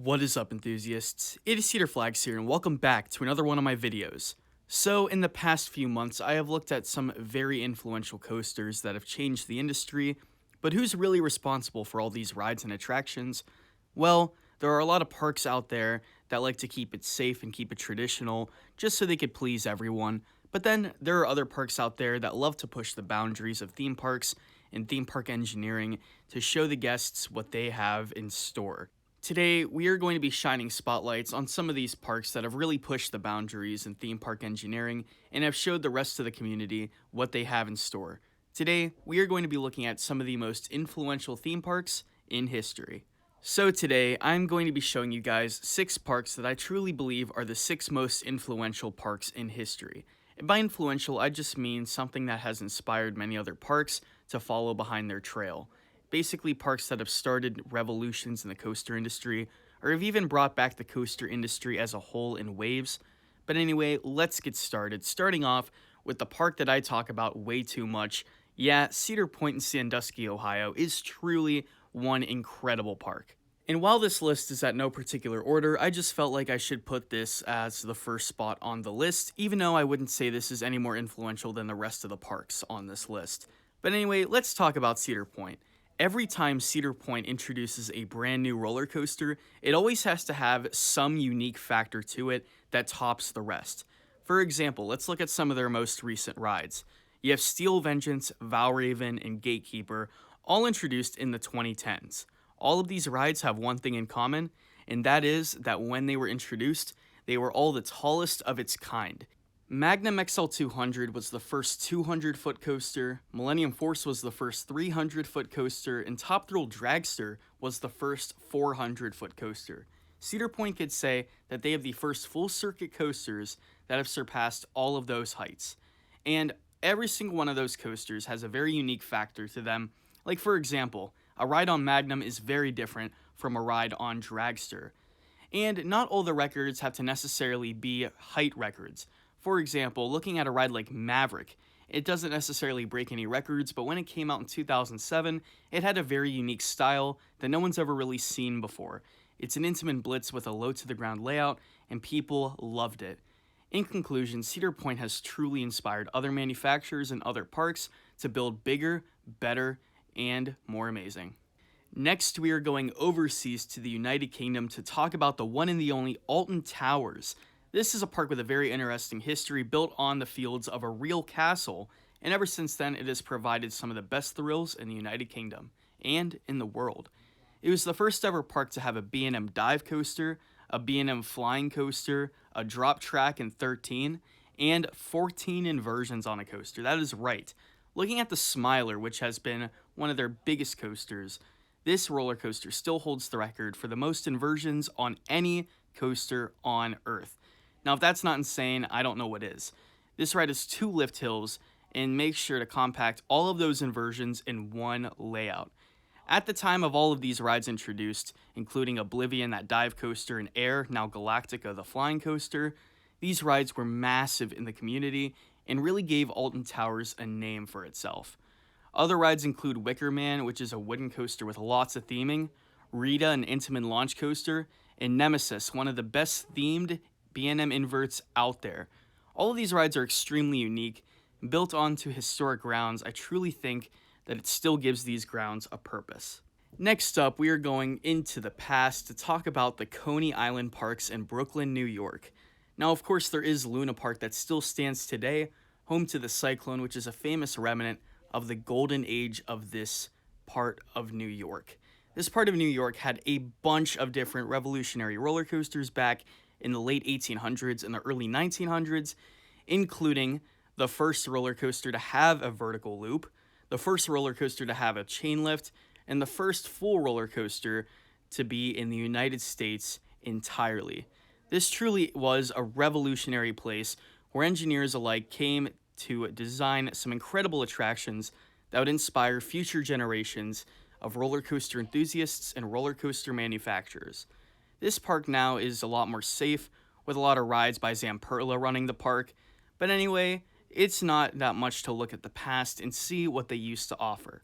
What is up, enthusiasts? It is Cedar Flags here, and welcome back to another one of my videos. So, in the past few months, I have looked at some very influential coasters that have changed the industry, but who's really responsible for all these rides and attractions? Well, there are a lot of parks out there that like to keep it safe and keep it traditional, just so they could please everyone. But then, there are other parks out there that love to push the boundaries of theme parks and theme park engineering to show the guests what they have in store. Today, we are going to be shining spotlights on some of these parks that have really pushed the boundaries in theme park engineering and have showed the rest of the community what they have in store. Today, we are going to be looking at some of the most influential theme parks in history. So today, I'm going to be showing you guys 6 parks that I truly believe are the 6 most influential parks in history. And by influential, I just mean something that has inspired many other parks to follow behind their trail. Basically, parks that have started revolutions in the coaster industry, or have even brought back the coaster industry as a whole in waves. But anyway, let's get started. Starting off with the park that I talk about way too much. Yeah, Cedar Point in Sandusky, Ohio is truly one incredible park. And while this list is at no particular order, I just felt like I should put this as the first spot on the list, even though I wouldn't say this is any more influential than the rest of the parks on this list. But anyway, let's talk about Cedar Point. Every time Cedar Point introduces a brand new roller coaster, it always has to have some unique factor to it that tops the rest. For example, let's look at some of their most recent rides. You have Steel Vengeance, Valraven, and Gatekeeper, all introduced in the 2010s. All of these rides have one thing in common, and that is that when they were introduced, they were all the tallest of its kind. Magnum XL200 was the first 200-foot coaster, Millennium Force was the first 300-foot coaster, and Top Thrill Dragster was the first 400-foot coaster. Cedar Point could say that they have the first full-circuit coasters that have surpassed all of those heights. And every single one of those coasters has a very unique factor to them. Like, for example, a ride on Magnum is very different from a ride on Dragster. And not all the records have to necessarily be height records. For example, looking at a ride like Maverick, it doesn't necessarily break any records, but when it came out in 2007, it had a very unique style that no one's ever really seen before. It's an Intamin Blitz with a low-to-the-ground layout, and people loved it. In conclusion, Cedar Point has truly inspired other manufacturers and other parks to build bigger, better, and more amazing. Next, we are going overseas to the United Kingdom to talk about the one and the only Alton Towers. This is a park with a very interesting history built on the fields of a real castle, and ever since then it has provided some of the best thrills in the United Kingdom and in the world. It was the first ever park to have a B&M dive coaster, a B&M flying coaster, a drop track in 13, and 14 inversions on a coaster. That is right. Looking at the Smiler, which has been one of their biggest coasters, this roller coaster still holds the record for the most inversions on any coaster on Earth. Now, if that's not insane, I don't know what is. This ride has 2 lift hills and makes sure to compact all of those inversions in one layout. At the time of all of these rides introduced, including Oblivion, that dive coaster, and Air, now Galactica, the flying coaster, these rides were massive in the community and really gave Alton Towers a name for itself. Other rides include Wicker Man, which is a wooden coaster with lots of theming, Rita, an Intamin launch coaster, and Nemesis, one of the best themed B&M inverts out there. All of these rides are extremely unique. Built onto historic grounds, I truly think that it still gives these grounds a purpose. Next up, we are going into the past to talk about the Coney Island Parks in Brooklyn, New York. Now, of course, there is Luna Park that still stands today, home to the Cyclone, which is a famous remnant of the golden age of this part of New York. This part of New York had a bunch of different revolutionary roller coasters back in the late 1800s and the early 1900s, including the first roller coaster to have a vertical loop, the first roller coaster to have a chain lift, and the first full roller coaster to be in the United States entirely. This truly was a revolutionary place where engineers alike came to design some incredible attractions that would inspire future generations of roller coaster enthusiasts and roller coaster manufacturers. This park now is a lot more safe, with a lot of rides by Zamperla running the park, but anyway, it's not that much to look at the past and see what they used to offer.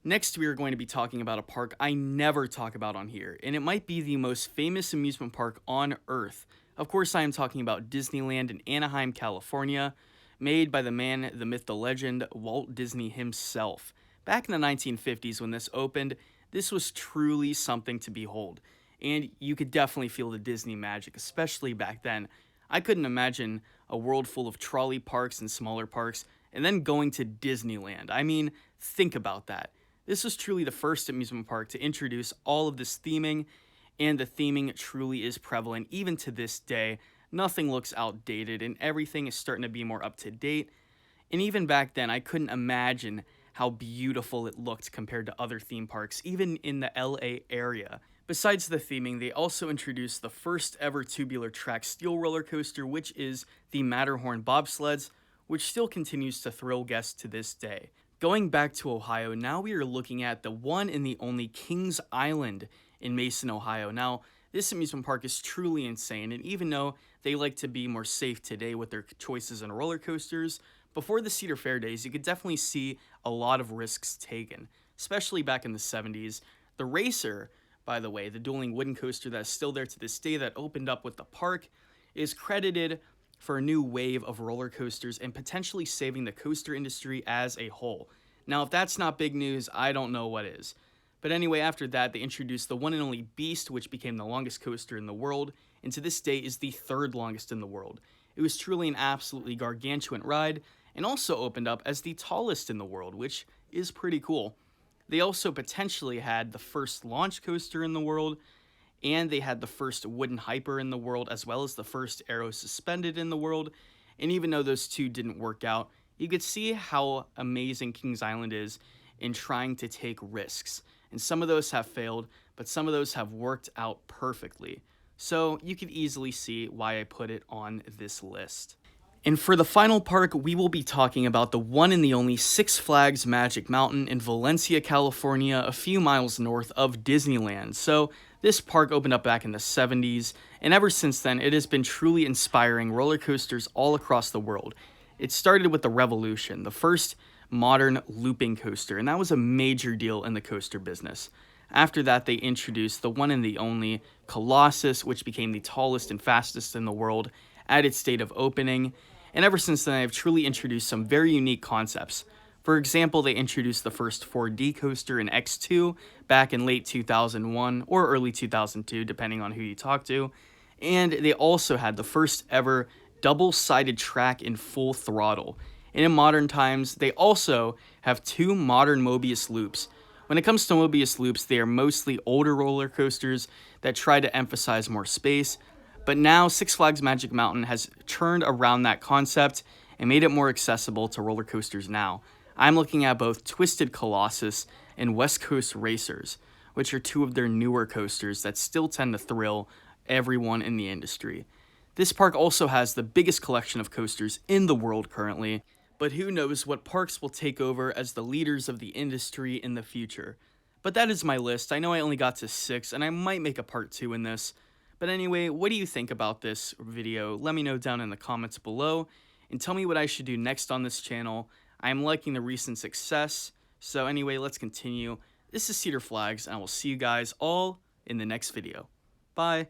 Next, we are going to be talking about a park I never talk about on here, and it might be the most famous amusement park on Earth. Of course, I am talking about Disneyland in Anaheim, California, made by the man, the myth, the legend, Walt Disney himself. Back in the 1950s when this opened, this was truly something to behold, and you could definitely feel the Disney magic, especially back then. I couldn't imagine a world full of trolley parks and smaller parks, and then going to Disneyland. I mean, think about that. This was truly the first amusement park to introduce all of this theming, and the theming truly is prevalent even to this day. Nothing looks outdated, and everything is starting to be more up to date. And even back then, I couldn't imagine how beautiful it looked compared to other theme parks, even in the LA area. Besides the theming, they also introduced the first ever tubular track steel roller coaster, which is the Matterhorn bobsleds, which still continues to thrill guests to this day. Going back to Ohio, now we are looking at the one and the only Kings Island in Mason, Ohio. Now, this amusement park is truly insane, and even though they like to be more safe today with their choices in roller coasters, before the Cedar Fair days, you could definitely see a lot of risks taken, especially back in the 70s. The Racer, by the way, the dueling wooden coaster that is still there to this day that opened up with the park, is credited for a new wave of roller coasters and potentially saving the coaster industry as a whole. Now, if that's not big news, I don't know what is. But anyway, after that, they introduced the one and only Beast, which became the longest coaster in the world, and to this day is the third longest in the world. It was truly an absolutely gargantuan ride, and also opened up as the tallest in the world, which is pretty cool. They also potentially had the first launch coaster in the world, and they had the first wooden hyper in the world, as well as the first aero suspended in the world. And even though those two didn't work out, you could see how amazing Kings Island is in trying to take risks. And some of those have failed, but some of those have worked out perfectly. So you could easily see why I put it on this list. And for the final park, we will be talking about the one and the only Six Flags Magic Mountain in Valencia, California, a few miles north of Disneyland. So this park opened up back in the 70s, and ever since then, it has been truly inspiring roller coasters all across the world. It started with the Revolution, the first modern looping coaster, and that was a major deal in the coaster business. After that, they introduced the one and the only Colossus, which became the tallest and fastest in the world at its date of opening. And ever since then, I've truly introduced some very unique concepts. For example, they introduced the first 4D coaster in X2 back in late 2001 or early 2002, depending on who you talk to. And they also had the first ever double-sided track in full throttle. And in modern times, they also have two modern Mobius loops. When it comes to Mobius loops, they are mostly older roller coasters that try to emphasize more space. But now Six Flags Magic Mountain has turned around that concept and made it more accessible to roller coasters now. I'm looking at both Twisted Colossus and West Coast Racers, which are two of their newer coasters that still tend to thrill everyone in the industry. This park also has the biggest collection of coasters in the world currently, but who knows what parks will take over as the leaders of the industry in the future. But that is my list. I know I only got to 6, and I might make a part 2 in this. But anyway, what do you think about this video? Let me know down in the comments below, and tell me what I should do next on this channel. I am liking the recent success, so anyway, let's continue. This is Cedar Flags, and I will see you guys all in the next video. Bye!